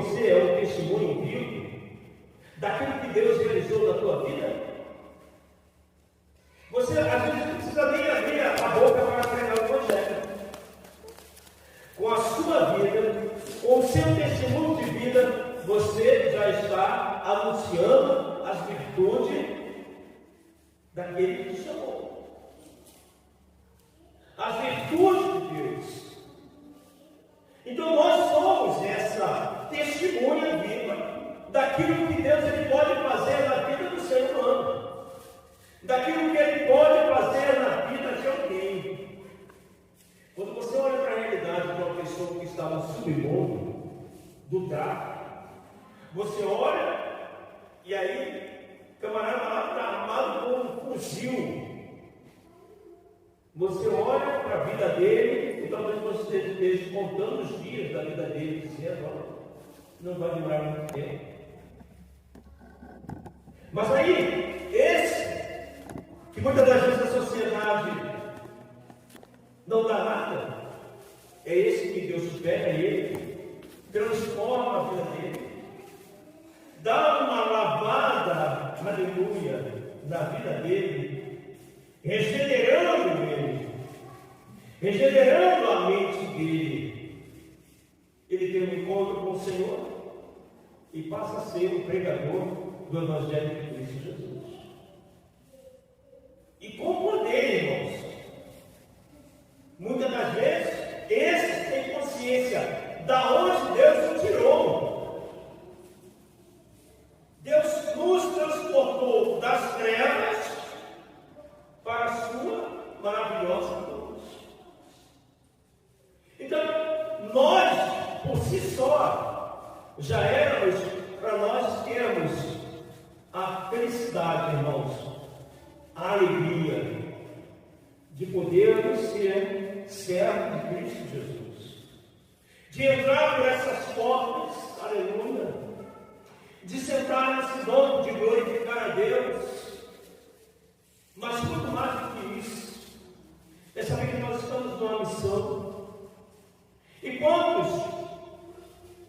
você é um testemunho vivo daquilo que Deus realizou na tua vida? Você, às vezes, não precisa nem abrir a boca para pregar o Evangelho. Com a sua vida, com o seu testemunho de vida, você já está anunciando as virtudes daquele que te chamou. As virtudes de Deus. Então nós somos essa testemunha viva daquilo que Deus ele pode fazer na vida do ser humano, daquilo que Ele pode fazer na vida de alguém. Quando você olha para a realidade de uma pessoa que está no submundo do tráfico, você olha e aí o camarada lá está armado com um fuzil. Você olha para a vida dele e talvez você esteja contando os dias da vida dele, dizendo: olha, não vai durar muito tempo. Mas aí, esse, que muitas das vezes a sociedade não dá nada, é esse que Deus pega ele, transforma a vida dele, dá uma lavada, aleluia, na vida dele, regenerando ele, regenerando a mente dele. Ele tem um encontro com o Senhor e passa a ser um pregador do Evangelho de Cristo Jesus. E com poder, irmãos. Muitas das vezes, esses têm consciência da onde Deus o tirou. Deus nos transportou das trevas para a sua maravilhosa luz. Então, nós, por si só, já éramos, para nós termos a felicidade, irmãos, a alegria de podermos ser servos de Cristo Jesus, de entrar por essas portas, aleluia, de sentar nesse banco de glorificar a Deus. Mas muito mais do que isso, é saber que nós estamos numa missão. E quantos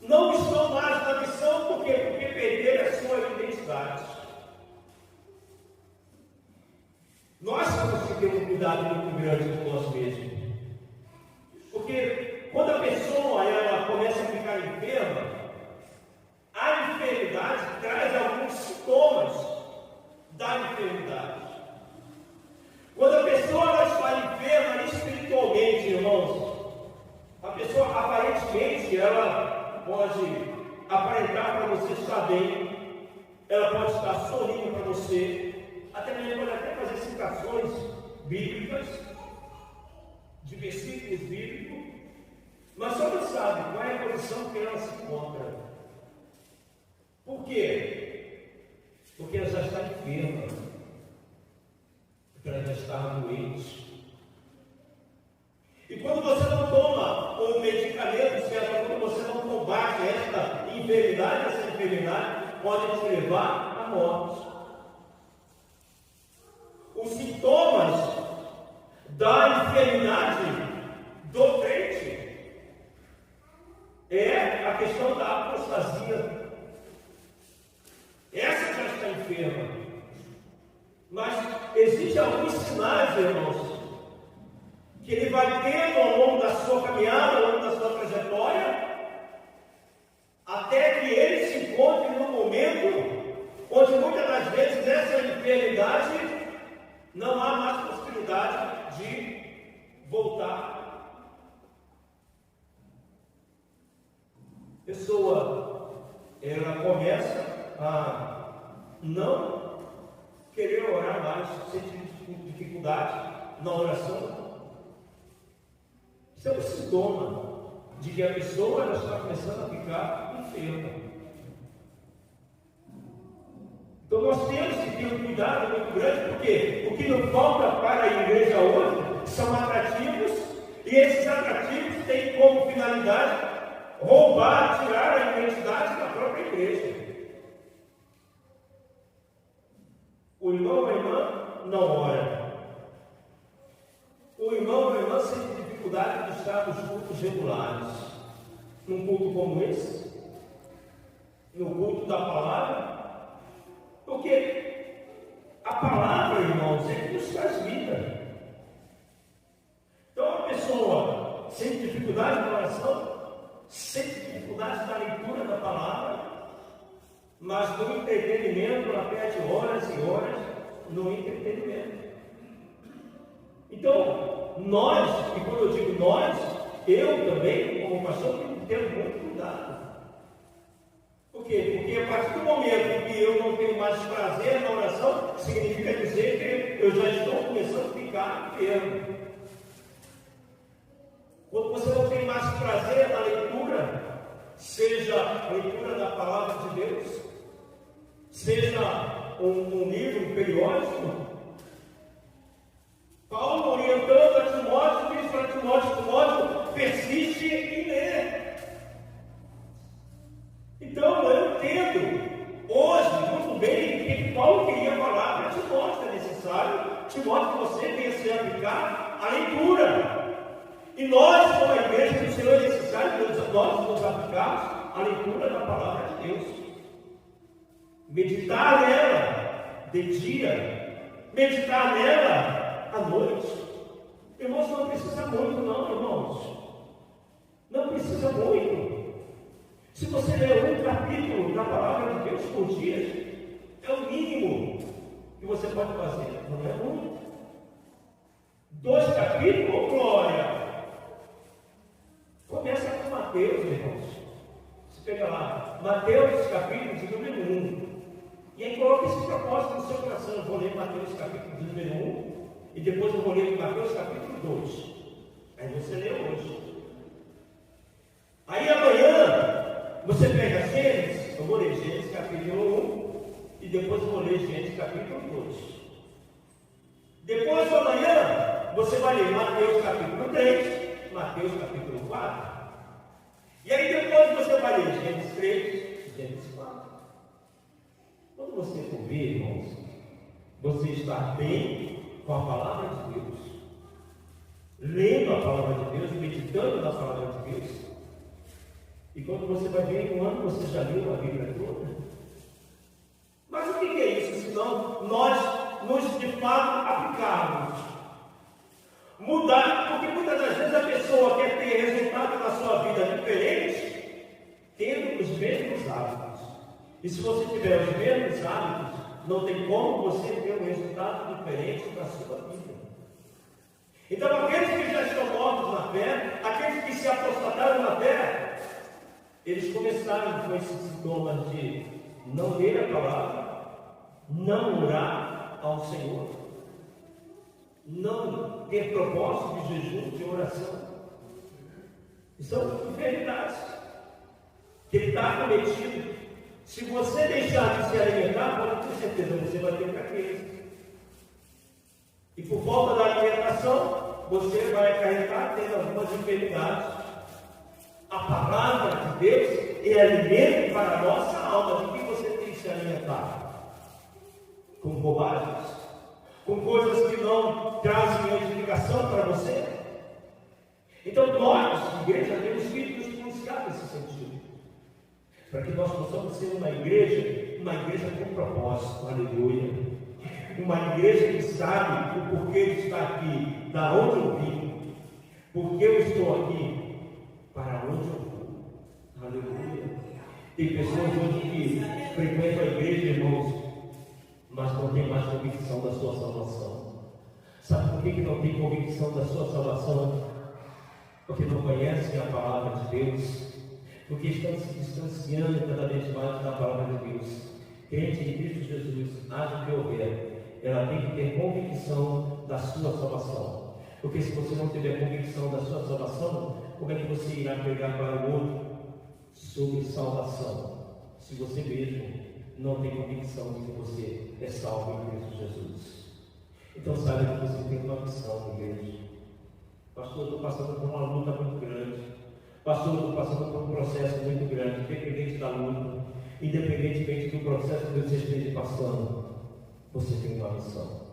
não estão mais na missão, por quê? Porque perderam a sua identidade. Nós temos que ter um cuidado muito grande com nós mesmos. Porque quando a pessoa ela começa a ficar enferma, a enfermidade traz alguns sintomas da enfermidade. Quando a pessoa ela está enferma espiritualmente, irmãos, a pessoa aparentemente ela pode aparentar para você estar bem, ela pode estar sorrindo para você, até mesmo pode até fazer citações bíblicas, de versículos bíblicos, mas só não sabe qual é a condição que ela se encontra. Por quê? Porque ela já está enferma, porque ela já está doente. E quando você não toma o medicamento certo, quando você não combate essa enfermidade pode te levar à morte. Os sintomas da enfermidade do crente é a questão da apostasia. Essa já está enferma. Mas existem alguns sinais, irmãos, que ele vai tendo ao longo da sua caminhada, ao longo da sua trajetória, até que ele se encontre num momento onde muitas das vezes essa enfermidade não há mais possibilidade de voltar. A pessoa, ela começa a não querer orar mais, sentir dificuldade na oração. Isso é um sintoma de que a pessoa ela está começando a ficar enferma. Então nós temos que ter um cuidado muito grande, porque o que não falta para a igreja hoje são atrativos, e esses atrativos têm como finalidade roubar, tirar a identidade da própria igreja. O irmão ou a irmã não ora. O irmão ou a irmã sente dificuldade de estar nos cultos regulares. Num culto como esse, no culto da palavra, porque a palavra, irmãos, é que nos traz vida. Então, uma pessoa sem dificuldade na oração, sem dificuldade na leitura da palavra, mas no entretenimento, ela perde horas e horas no entretenimento. Então, nós, e quando eu digo nós, eu também, como pastor, tenho que ter muito cuidado. Por quê? Porque a partir do momento que eu não tenho mais prazer na oração, significa dizer que eu já estou começando a ficar enfermo. Quando você não tem mais prazer na leitura, seja a leitura da palavra de Deus, seja um livro, um periódico, Paulo orientando a Timóteo, diz para Timóteo, persiste em ler. Então, eu entendo hoje muito bem o que Paulo queria falar para Timóteo. É necessário, Timóteo, que você venha se aplicar à leitura. E nós, como a igreja do Senhor, é necessário que nós nos aplicarmos à leitura da palavra de Deus. Meditar nela de dia, meditar nela à noite. Irmãos, não precisa muito, não, irmãos. Não precisa muito. Se você ler um capítulo da palavra de Deus por dia, é o mínimo que você pode fazer. Não é muito. 2 capítulos, glória. Começa com Mateus, irmãos. Você pega lá, Mateus capítulo de número 1. E aí coloca esse propósito no seu coração. Eu vou ler Mateus capítulo de número 1. E depois eu vou ler Mateus capítulo 2. Aí você lê hoje. Aí amanhã, você pega Gênesis. Eu vou ler Gênesis capítulo 1. E depois eu vou ler Gênesis capítulo 2. Depois amanhã, você vai ler Mateus capítulo 3. Mateus capítulo 4. E aí depois você vai ler Gênesis 3, Gênesis 4. Quando você for ver, irmãos, você está bem com a palavra de Deus, lendo a palavra de Deus, meditando na palavra de Deus. E quando você vai ver, em um ano você já leu a Bíblia toda. Mas o que é isso? Senão nós nos de fato aplicarmos. Mudar, porque muitas das vezes a pessoa quer ter resultado na sua vida diferente, tendo os mesmos hábitos. E se você tiver os mesmos hábitos, não tem como você ter um resultado diferente na sua vida. Então, aqueles que já estão mortos na fé, aqueles que se apostataram na fé, eles começaram com esses sintomas de não ler a palavra, não orar ao Senhor, não ter propósito de jejum, de oração. São enfermidades que ele está cometido. Se você deixar de se alimentar, pode ter certeza, você vai ter fraqueza. E por falta da alimentação, você vai acarretar tendo algumas enfermidades. A palavra de Deus é alimento para a nossa alma. De que você tem que se alimentar? Com bobagens? Com coisas que não trazem edificação para você? Então nós, igreja, temos que nos pronunciar nesse sentido, para que nós possamos ser uma igreja com propósito, aleluia. Uma igreja que sabe o porquê de estar aqui, da onde eu vim, porque eu estou aqui, para onde eu vou, aleluia. Tem pessoas hoje que frequentam a igreja, irmãos, mas não tem mais convicção da sua salvação. Sabe por que não tem convicção da sua salvação? Porque não conhecem a palavra de Deus, porque estão se distanciando cada vez mais da palavra de Deus. Crente em Cristo Jesus, haja o que houver, ela tem que ter convicção da sua salvação. Porque se você não tiver convicção da sua salvação, como é que você irá pregar para o outro sobre salvação? Se você mesmo não tem convicção de que você é salvo em Cristo Jesus. Então saiba que você tem uma missão, igreja. Pastor, eu estou passando por uma luta muito grande. Pastor, eu estou passando por um processo muito grande, independente da luta, independentemente do processo que você esteja passando, você tem uma missão.